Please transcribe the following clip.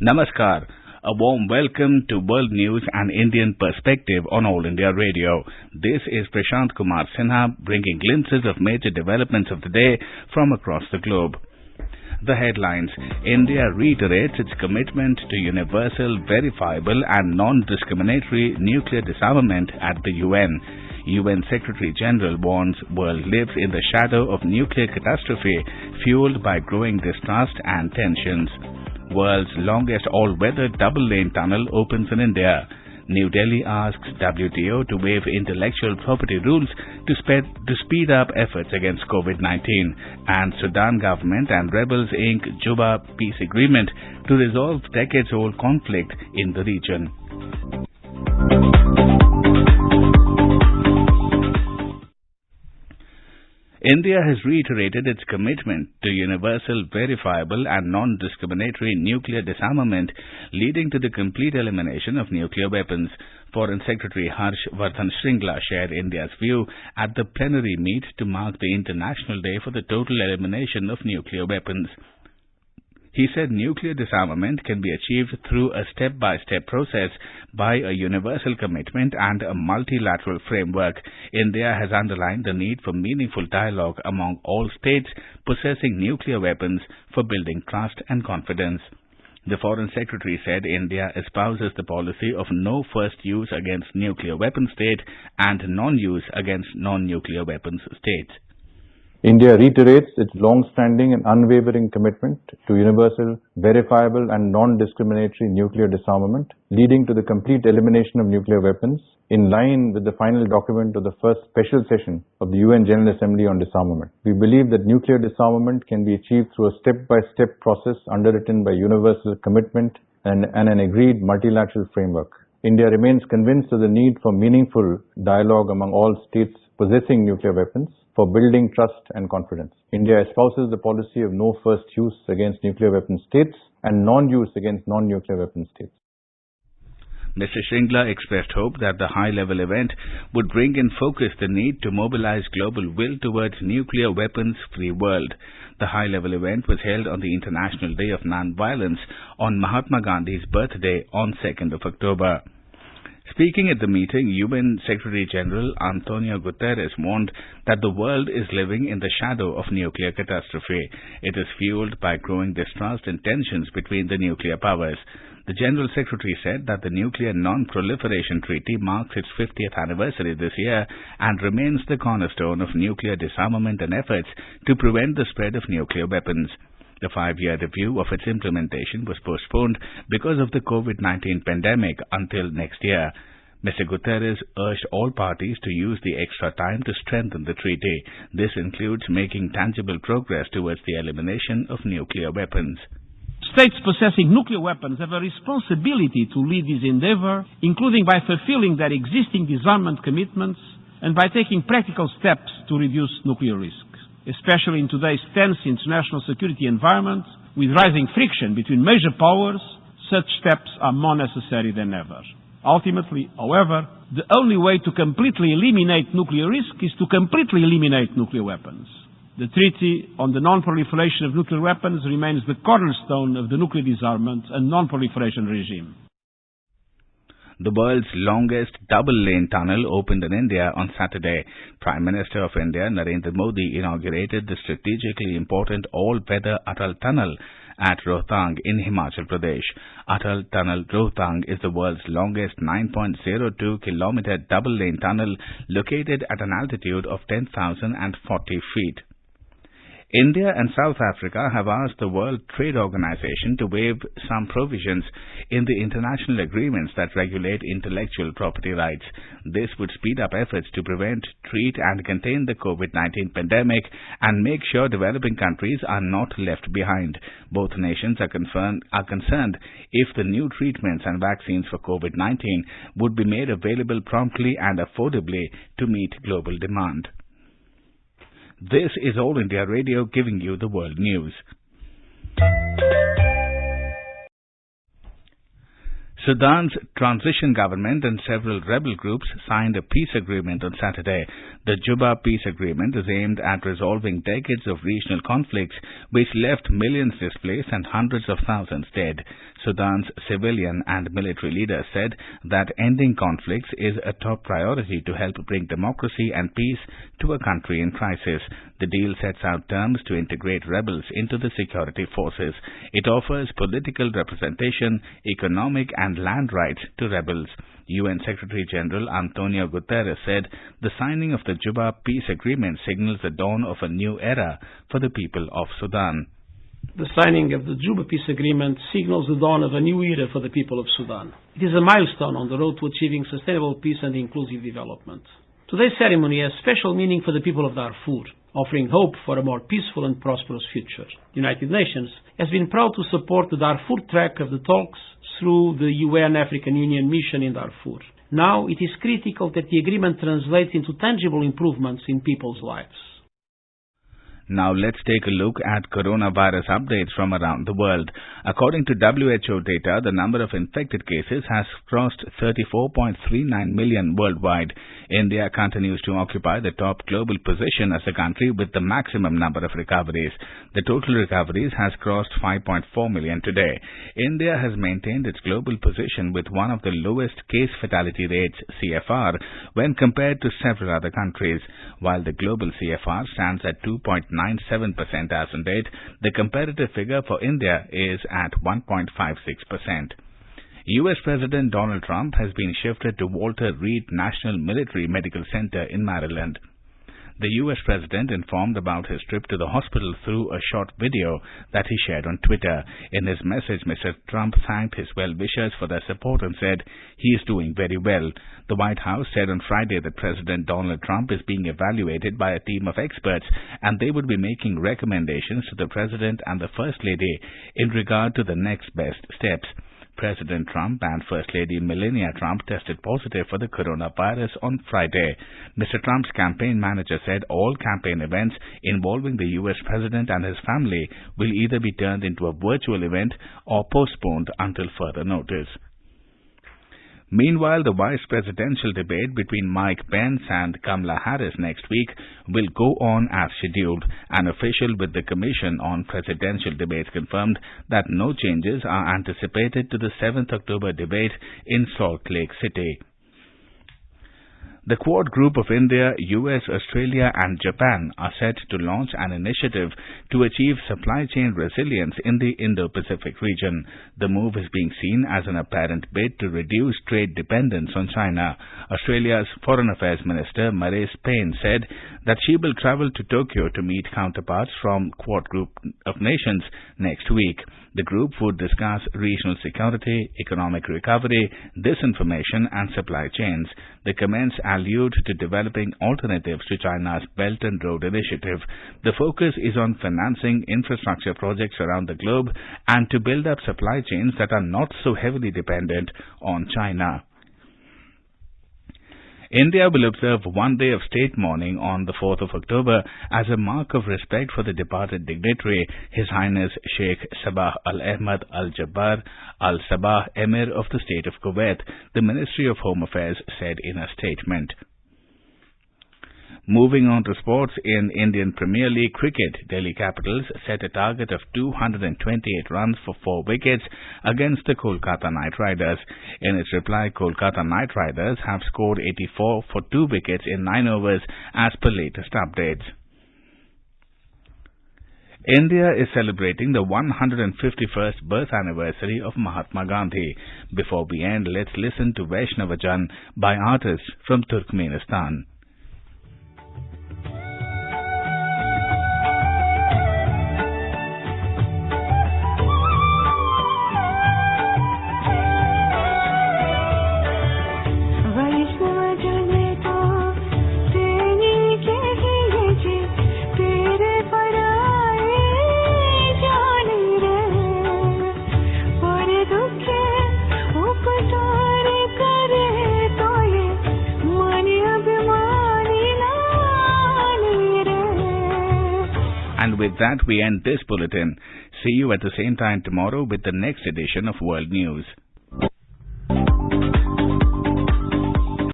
Namaskar. A warm welcome to World News and Indian Perspective on All India Radio. This is Prashant Kumar Sinha bringing glimpses of major developments of the day from across the globe. The headlines: India reiterates its commitment to universal, verifiable and non-discriminatory nuclear disarmament at the UN. UN Secretary General warns world lives in the shadow of nuclear catastrophe fueled by growing distrust and tensions. World's longest all-weather double-lane tunnel opens in India. New Delhi asks WTO to waive intellectual property rules to speed up efforts against COVID-19. And Sudan government and rebels ink Juba peace agreement to resolve decades-old conflict in the region. India has reiterated its commitment to universal, verifiable and non-discriminatory nuclear disarmament, leading to the complete elimination of nuclear weapons. Foreign Secretary Harsh Vardhan Shringla shared India's view at the plenary meet to mark the International Day for the Total Elimination of Nuclear Weapons. He said nuclear disarmament can be achieved through a step-by-step process by a universal commitment and a multilateral framework. India has underlined the need for meaningful dialogue among all states possessing nuclear weapons for building trust and confidence. The Foreign Secretary said India espouses the policy of no first use against nuclear weapon state and non-use against non-nuclear weapons states. India reiterates its long-standing and unwavering commitment to universal, verifiable and non-discriminatory nuclear disarmament, leading to the complete elimination of nuclear weapons, in line with the final document of the first special session of the UN General Assembly on Disarmament. We believe that nuclear disarmament can be achieved through a step-by-step process underwritten by universal commitment and an agreed multilateral framework. India remains convinced of the need for meaningful dialogue among all states possessing nuclear weapons for building trust and confidence. India espouses the policy of no first use against nuclear weapon states and non-use against non-nuclear weapon states. Mr. Shringla expressed hope that the high-level event would bring in focus the need to mobilize global will towards nuclear weapons-free world. The high-level event was held on the International Day of Non-Violence on Mahatma Gandhi's birthday on 2nd of October. Speaking at the meeting, UN Secretary General Antonio Guterres warned that the world is living in the shadow of nuclear catastrophe. It is fueled by growing distrust and tensions between the nuclear powers. The General Secretary said that the Nuclear Non-Proliferation Treaty marks its 50th anniversary this year and remains the cornerstone of nuclear disarmament and efforts to prevent the spread of nuclear weapons. The 5-year review of its implementation was postponed because of the COVID-19 pandemic until next year. Mr. Guterres urged all parties to use the extra time to strengthen the treaty. This includes making tangible progress towards the elimination of nuclear weapons. States possessing nuclear weapons have a responsibility to lead this endeavor, including by fulfilling their existing disarmament commitments and by taking practical steps to reduce nuclear risk. Especially in today's tense international security environment, with rising friction between major powers, such steps are more necessary than ever. Ultimately, however, the only way to completely eliminate nuclear risk is to completely eliminate nuclear weapons. The Treaty on the Non-Proliferation of Nuclear Weapons remains the cornerstone of the nuclear disarmament and non-proliferation regime. The world's longest double-lane tunnel opened in India on Saturday. Prime Minister of India, Narendra Modi, inaugurated the strategically important all-weather Atal Tunnel at Rohtang in Himachal Pradesh. Atal Tunnel Rohtang is the world's longest 9.02-kilometer double-lane tunnel located at an altitude of 10,040 feet. India and South Africa have asked the World Trade Organization to waive some provisions in the international agreements that regulate intellectual property rights. This would speed up efforts to prevent, treat and contain the COVID-19 pandemic and make sure developing countries are not left behind. Both nations are concerned if the new treatments and vaccines for COVID-19 would be made available promptly and affordably to meet global demand. This is All India Radio giving you the world news. Sudan's transition government and several rebel groups signed a peace agreement on Saturday. The Juba peace agreement is aimed at resolving decades of regional conflicts which left millions displaced and hundreds of thousands dead. Sudan's civilian and military leaders said that ending conflicts is a top priority to help bring democracy and peace to a country in crisis. The deal sets out terms to integrate rebels into the security forces. It offers political representation, economic and land rights to rebels. UN Secretary General Antonio Guterres said the signing of the Juba peace agreement signals the dawn of a new era for the people of Sudan. The signing of the Juba peace agreement signals the dawn of a new era for the people of Sudan. It is a milestone on the road to achieving sustainable peace and inclusive development. Today's ceremony has special meaning for the people of Darfur, offering hope for a more peaceful and prosperous future. The United Nations has been proud to support the Darfur track of the talks through the UN African Union mission in Darfur. Now it is critical that the agreement translates into tangible improvements in people's lives. Now let's take a look at coronavirus updates from around the world. According to WHO data, the number of infected cases has crossed 34.39 million worldwide. India continues to occupy the top global position as a country with the maximum number of recoveries. The total recoveries has crossed 5.4 million today. India has maintained its global position with one of the lowest case fatality rates, CFR, when compared to several other countries. While the global CFR stands at 2.97% as on date, the comparative figure for India is at 1.56%. U.S. President Donald Trump has been shifted to Walter Reed National Military Medical Center in Maryland. The U.S. President informed about his trip to the hospital through a short video that he shared on Twitter. In his message, Mr. Trump thanked his well-wishers for their support and said he is doing very well. The White House said on Friday that President Donald Trump is being evaluated by a team of experts and they would be making recommendations to the President and the First Lady in regard to the next best steps. President Trump and First Lady Melania Trump tested positive for the coronavirus on Friday. Mr. Trump's campaign manager said all campaign events involving the U.S. President and his family will either be turned into a virtual event or postponed until further notice. Meanwhile, the vice presidential debate between Mike Pence and Kamala Harris next week will go on as scheduled. An official with the Commission on Presidential Debates confirmed that no changes are anticipated to the 7th October debate in Salt Lake City. The Quad Group of India, US, Australia and Japan are set to launch an initiative to achieve supply chain resilience in the Indo-Pacific region. The move is being seen as an apparent bid to reduce trade dependence on China. Australia's Foreign Affairs Minister, Marise Payne, said that she will travel to Tokyo to meet counterparts from Quad Group of Nations next week. The group would discuss regional security, economic recovery, disinformation and supply chains. The comments allude to developing alternatives to China's Belt and Road Initiative. The focus is on financing infrastructure projects around the globe and to build up supply chains that are not so heavily dependent on China. India will observe one day of state mourning on the 4th of October as a mark of respect for the departed dignitary, His Highness Sheikh Sabah Al-Ahmad Al-Jabbar Al-Sabah, Emir of the State of Kuwait, the Ministry of Home Affairs said in a statement. Moving on to sports, in Indian Premier League cricket, Delhi Capitals set a target of 228 runs for 4 wickets against the Kolkata Knight Riders. In its reply, Kolkata Knight Riders have scored 84 for 2 wickets in 9 overs as per latest updates. India is celebrating the 151st birth anniversary of Mahatma Gandhi. Before we end, let's listen to Vaishnavajan by artists from Turkmenistan. And with that, we end this bulletin. See you at the same time tomorrow with the next edition of World News.